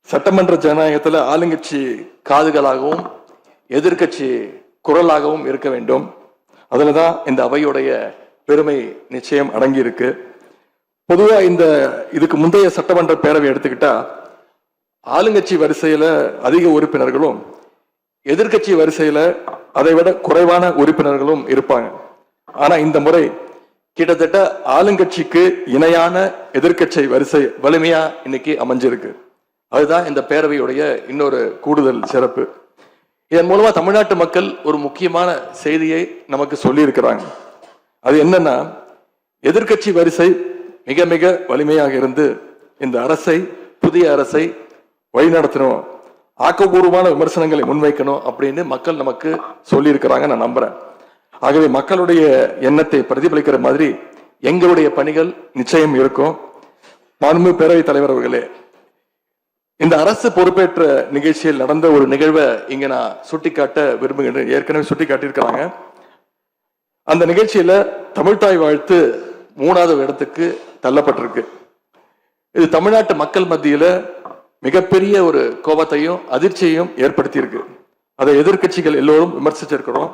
சட்டமன்ற ஜனநாயகத்தில் ஆளுங்கட்சி காதுகளாகவும் எதிர்கட்சி குரலாகவும் இருக்க வேண்டும். அதுலதான் இந்த அவையுடைய பெருமை நிச்சயம் அடங்கி இருக்கு. பொதுவா இதுக்கு முந்தைய சட்டமன்ற பேரவை எடுத்துக்கிட்டா ஆளுங்கட்சி வரிசையில அதிக உறுப்பினர்களும் எதிர்கட்சி வரிசையில அதை விட குறைவான உறுப்பினர்களும் இருப்பாங்க. ஆனா இந்த முறை கிட்டத்தட்ட ஆளுங்கட்சிக்கு இணையான எதிர்கட்சி வரிசை வலிமையா இன்னைக்கு அமைஞ்சிருக்கு. அதுதான் இந்த பேரவையுடைய இன்னொரு கூடுதல் சிறப்பு. இதன் மூலமா தமிழ்நாட்டு மக்கள் ஒரு முக்கியமான செய்தியை நமக்கு சொல்லி இருக்கிறாங்க. அது என்னன்னா, எதிர்கட்சி வரிசை மிக மிக வலிமையாக இருந்து இந்த அரசை, புதிய அரசை வழிநடத்தணும், ஆக்கப்பூர்வமான விமர்சனங்களை முன்வைக்கணும் அப்படின்னு மக்கள் நமக்கு சொல்லி இருக்கிறாங்க. நான் நம்புறேன். ஆகவே மக்களுடைய எண்ணத்தை பிரதிபலிக்கிற மாதிரி எங்களுடைய பணிகள் நிச்சயம் இருக்கும். மாண்புமிகு பேரவைத் தலைவர் அவர்களே, இந்த அரசு பொறுப்பேற்ற நிகழ்ச்சியில் நடந்த ஒரு நிகழ்வை இங்க நான் சுட்டிக்காட்ட விரும்புகின்றேன். ஏற்கனவே சுட்டி காட்டியிருக்கிறாங்க. அந்த நிகழ்ச்சியில தமிழ்தாய் வாழ்த்து 3வது இடத்துக்கு தள்ளப்பட்டிருக்கு. இது தமிழ்நாட்டு மக்கள் மத்தியில மிகப்பெரிய ஒரு கோபத்தையும் அதிர்ச்சியையும் ஏற்படுத்தி இருக்கு. அதை எதிர்கட்சிகள் எல்லோரும் விமர்சிச்சிருக்கிறோம்.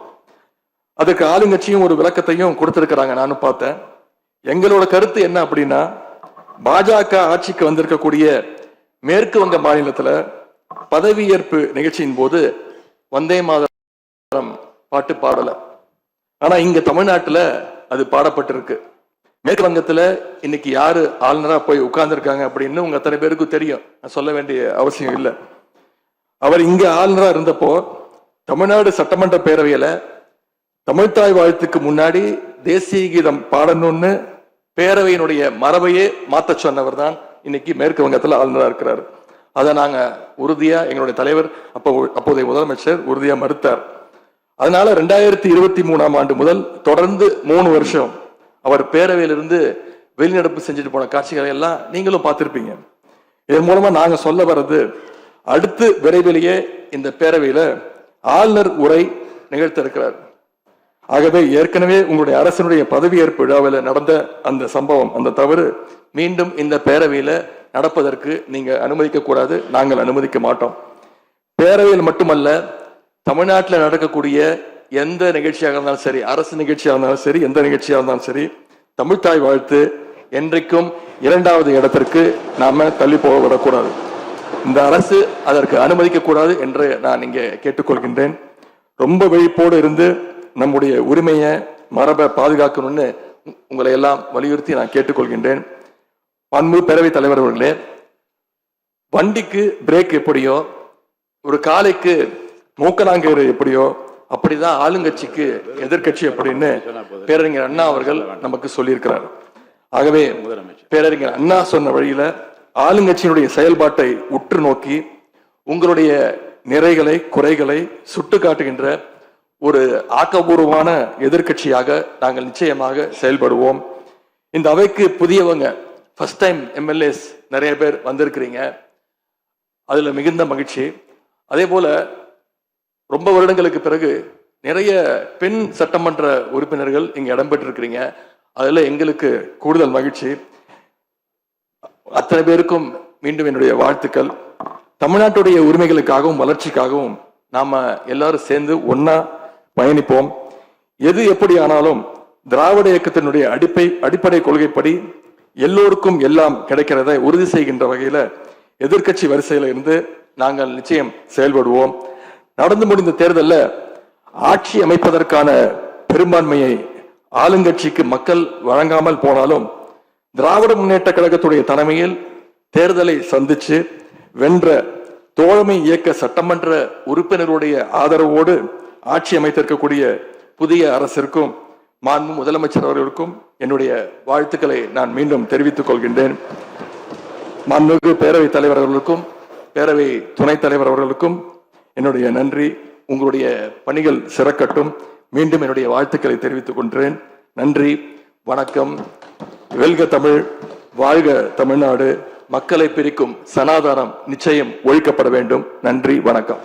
அதுக்கு ஆளுங்கட்சியும் ஒரு விளக்கத்தையும் கொடுத்திருக்கிறாங்க. நானும் பார்த்தேன். எங்களோட கருத்து என்ன அப்படின்னா, பாஜக ஆட்சிக்கு வந்திருக்கக்கூடிய மேற்கு வங்க மாநிலத்துல பதவியேற்பு நிகழ்ச்சியின் போது வந்தே மாதரம் பாட்டு பாடல. ஆனா இங்க தமிழ்நாட்டுல அது பாடப்பட்டிருக்கு. மேற்கு வங்கத்துல இன்னைக்கு யாரு ஆளுநரா போய் உட்கார்ந்து இருக்காங்க அப்படின்னு உங்க அத்தனை பேருக்கு தெரியும். சொல்ல வேண்டிய அவசியம் இல்லை. அவர் இங்க ஆளுநரா இருந்தப்போ தமிழ்நாடு சட்டமன்ற பேரவையில தமிழ்தாய் வாழ்த்துக்கு முன்னாடி தேசிய கீதம் பாடணும்னு பேரவையினுடைய மரபையே மாத்த சொன்னவர் தான் இன்னைக்கு மேற்கு வங்கத்தில் ஆளுநராக இருக்கிறார். அதை நாங்க உறுதியா, எங்களுடைய தலைவர் அப்போதைய முதலமைச்சர் உறுதியா மறுத்தார். அதனால 2023ஆம் ஆண்டு முதல் தொடர்ந்து 3 வருஷம் அவர் பேரவையிலிருந்து வெளிநடப்பு செஞ்சுட்டு போன காட்சிகளை எல்லாம் நீங்களும் பார்த்திருப்பீங்க. இதன் மூலமா நாங்க சொல்ல வர்றது, அடுத்து விரைவிலேயே இந்த பேரவையில ஆளுநர் உரை நிகழ்த்த இருக்கிறார். ஆகவே ஏற்கனவே உங்களுடைய அரசினுடைய பதவியேற்பு விழாவில் நடந்த அந்த சம்பவம், அந்த தவறு மீண்டும் இந்த பேரவையில நடப்பதற்கு நீங்க அனுமதிக்க கூடாது. நாங்கள் அனுமதிக்க மாட்டோம். பேரவையில் மட்டுமல்ல, தமிழ்நாட்டில் நடக்கக்கூடிய எந்த நிகழ்ச்சியாக இருந்தாலும் சரி, அரசு நிகழ்ச்சியாக இருந்தாலும் சரி, எந்த நிகழ்ச்சியாக இருந்தாலும் சரி, தமிழ்தாய் வாழ்த்து என்றைக்கும் 2வது இடத்திற்கு நாம தள்ளி போக விடக்கூடாது. இந்த அரசு அதற்கு அனுமதிக்க கூடாது என்று நான் இங்கே கேட்டுக்கொள்கின்றேன். ரொம்ப விழிப்போடு இருந்து நம்முடைய உரிமையை, மரபை பாதுகாக்கணும்னு உங்களை எல்லாம் வலியுறுத்தி நான் கேட்டுக்கொள்கின்றேன். மாண்புமிகு பேரவைத் தலைவர் அவர்களே, வண்டிக்கு பிரேக் எப்படியோ, ஒரு காலைக்கு மூக்கனாங்கயிறு எப்படியோ, அப்படிதான் ஆளுங்கட்சிக்கு எதிர்கட்சி அப்படின்னு பேரறிஞர் அண்ணா அவர்கள் நமக்கு சொல்லியிருக்கிறார். ஆகவே பேரறிஞர் அண்ணா சொன்ன வழியில ஆளுங்கட்சியினுடைய செயல்பாட்டை உற்று நோக்கி உங்களுடைய நிறைகளை, குறைகளை சுட்டு காட்டுகின்ற ஒரு ஆக்கப்பூர்வமான எதிர்கட்சியாக நாங்கள் நிச்சயமாக செயல்படுவோம். இந்த அவைக்கு புதியவங்க, ஃபர்ஸ்ட் டைம் எம்எல்ஏஸ் நிறைய பேர் வந்திருக்கிறீங்க. அதுல மிகுந்த மகிழ்ச்சி. அதே போல ரொம்ப வருடங்களுக்கு பிறகு நிறைய பெண் சட்டமன்ற உறுப்பினர்கள் இங்க இடம்பெற்றிருக்கிறீங்க. அதுல எங்களுக்கு கூடுதல் மகிழ்ச்சி. அத்தனை பேருக்கும் மீண்டும் என்னுடைய வாழ்த்துக்கள். தமிழ்நாட்டுடைய உரிமைகளுக்காகவும் வளர்ச்சிக்காகவும் நாம எல்லாரும் சேர்ந்து ஒன்னா பயணிப்போம். எது எப்படி ஆனாலும் திராவிட இயக்கத்தினுடைய அடிப்படை கொள்கைப்படி எல்லோருக்கும் எல்லாம் கிடைக்கிறதை உறுதி செய்கின்ற வகையில எதிர்கட்சி வரிசையில இருந்து நாங்கள் நிச்சயம் செயல்படுவோம். நடந்து முடிந்த தேர்தலில் ஆட்சி அமைப்பதற்கான பெரும்பான்மையை ஆளுங்கட்சிக்கு மக்கள் வழங்காமல் போனாலும் திராவிட முன்னேற்ற கழகத்துடைய தலைமையில் தேர்தலை சந்திச்சு வென்ற தோழமை இயக்க சட்டமன்ற உறுப்பினருடைய ஆதரவோடு ஆட்சி அமைத்திருக்கக்கூடிய புதிய அரசிற்கும் மாண்பு முதலமைச்சர் அவர்களுக்கும் என்னுடைய வாழ்த்துக்களை நான் மீண்டும் தெரிவித்துக் கொள்கின்றேன். மாண்புமிகு பேரவைத் தலைவர் அவர்களுக்கும் பேரவை துணைத் தலைவர் அவர்களுக்கும் என்னுடைய நன்றி. உங்களுடைய பணிகள் சிறக்கட்டும். மீண்டும் என்னுடைய வாழ்த்துக்களை தெரிவித்துக் கொள்கிறேன். நன்றி, வணக்கம். வெல்க தமிழ், வாழ்க தமிழ்நாடு. மக்களை பிரிக்கும் சனாதானம் நிச்சயம் ஒழிக்கப்பட வேண்டும். நன்றி, வணக்கம்.